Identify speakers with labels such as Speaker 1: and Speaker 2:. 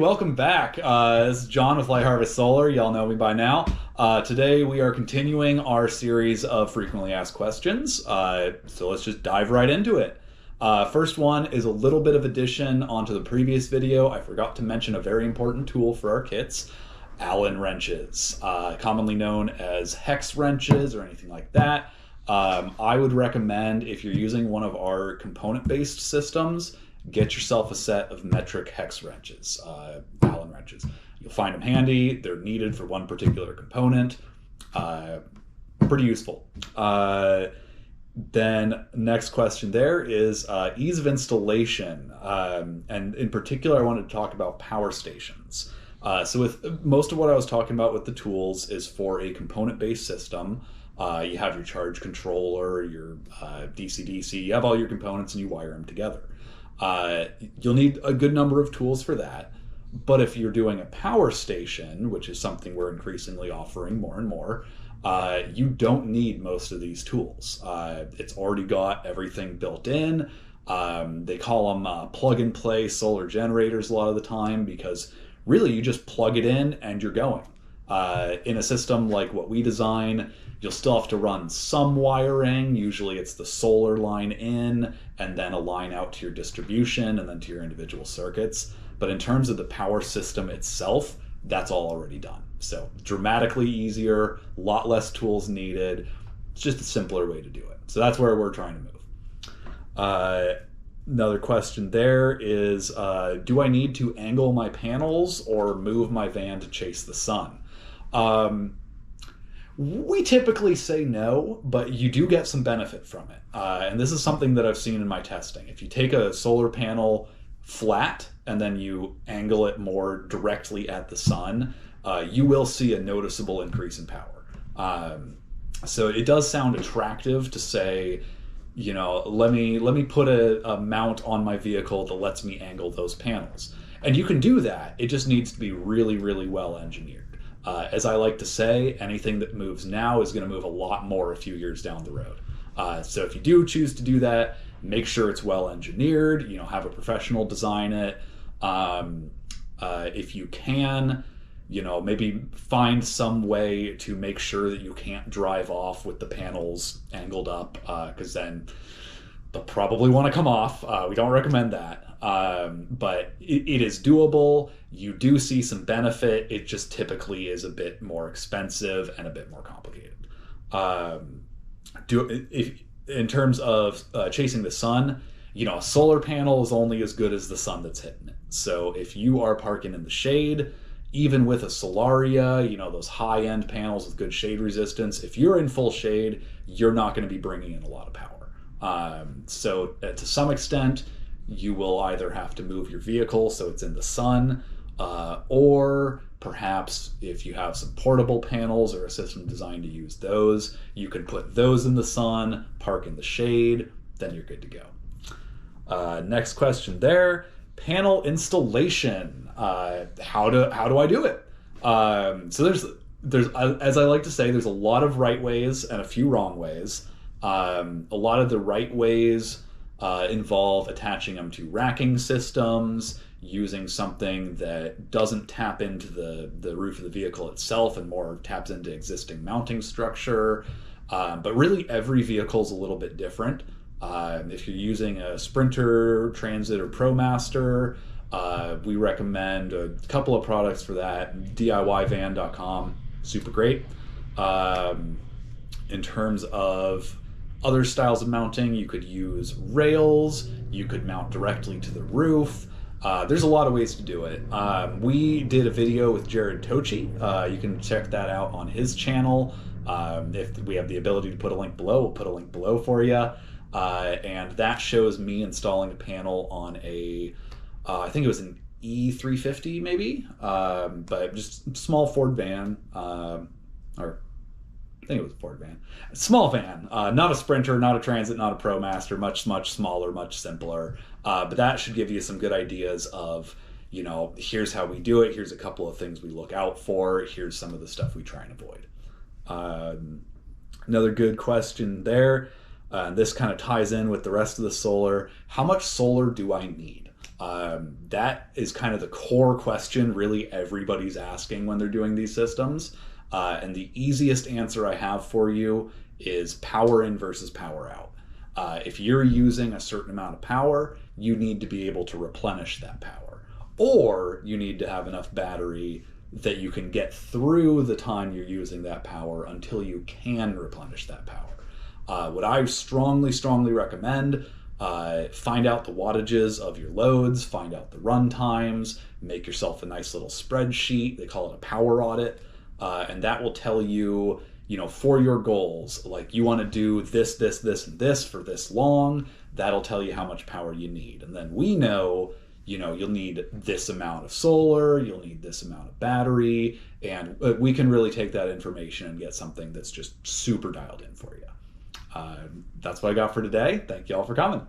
Speaker 1: Welcome back. This is John with Light Harvest Solar. Y'all know me by now. Today we are continuing our series of frequently asked questions. So let's just dive right into it. First one is a little bit of addition onto the previous video. I forgot to mention a very important tool for our kits, Allen wrenches, commonly known as hex wrenches or anything like that. I would recommend, if you're using one of our component-based systems, get yourself a set of metric hex wrenches, Allen wrenches. You'll find them handy. They're needed for one particular component. Pretty useful. Then next question there is ease of installation. And in particular, I wanted to talk about power stations. So with most of what I was talking about with the tools is for a component-based system. You have your charge controller, your DC-DC, you have all your components and you wire them together. You'll need a good number of tools for that. But if you're doing a power station, which is something we're increasingly offering more and more, you don't need most of these tools. It's already got everything built in. They call them plug-and-play solar generators a lot of the time because really you just plug it in and you're going. In a system like what we design, you'll still have to run some wiring. Usually it's the solar line in and then a line out to your distribution and then to your individual circuits. But in terms of the power system itself, that's all already done. So dramatically easier, a lot less tools needed. It's just a simpler way to do it. So that's where we're trying to move. Another question there is, do I need to angle my panels or move my van to chase the sun? We typically say no, but you do get some benefit from it. And this is something that I've seen in my testing. If you take a solar panel flat and then you angle it more directly at the sun, you will see a noticeable increase in power. So it does sound attractive to say, you know, let me put a mount on my vehicle that lets me angle those panels. And you can do that. It just needs to be really, really well engineered. As I like to say, anything that moves now is going to move a lot more a few years down the road. So if you do choose to do that, make sure it's well engineered, you know, have a professional design it. If you can, you know, maybe find some way to make sure that you can't drive off with the panels angled up, because then they'll probably want to come off. We don't recommend that. But it is doable. You do see some benefit. It just typically is a bit more expensive and a bit more complicated. In terms of chasing the sun, you know, a solar panel is only as good as the sun that's hitting it. So if you are parking in the shade, even with a Solaria, you know, those high-end panels with good shade resistance, if you're in full shade, you're not going to be bringing in a lot of power. So to some extent, you will either have to move your vehicle so it's in the sun, or perhaps if you have some portable panels or a system designed to use those, you can put those in the sun, park in the shade, then you're good to go. Next question there, panel installation. How do I do it? So there's as I like to say, there's a lot of right ways and a few wrong ways. A lot of the right ways involve attaching them to racking systems, using something that doesn't tap into the roof of the vehicle itself and more taps into existing mounting structure. But really every vehicle is a little bit different. If you're using a Sprinter, Transit, or ProMaster, we recommend a couple of products for that. DIYvan.com, super great. In terms of other styles of mounting, you could use rails, you could mount directly to the roof. There's a lot of ways to do it. We did a video with Jared Tochi. You can check that out on his channel. If we have the ability to put a link below, we'll put a link below for you. And that shows me installing a panel on a, I think it was an E350 maybe, but just small Ford van, or I think it was a Ford van. A small van, not a Sprinter, not a Transit, not a ProMaster, much smaller, much simpler. But that should give you some good ideas of, you know, here's how we do it, here's a couple of things we look out for, here's some of the stuff we try and avoid. Another good question there, this kind of ties in with the rest of the solar. How much solar do I need? That is kind of the core question really everybody's asking when they're doing these systems. And the easiest answer I have for you is power in versus power out. If you're using a certain amount of power, you need to be able to replenish that power. Or you need to have enough battery that you can get through the time you're using that power until you can replenish that power. What I strongly, strongly recommend, find out the wattages of your loads, find out the run times, make yourself a nice little spreadsheet. They call it a power audit. And that will tell you, for your goals, like you want to do this, this, this, and this for this long, that'll tell you how much power you need. And then we know, you'll need this amount of solar, you'll need this amount of battery, and we can really take that information and get something that's just super dialed in for you. That's what I got for today. Thank you all for coming.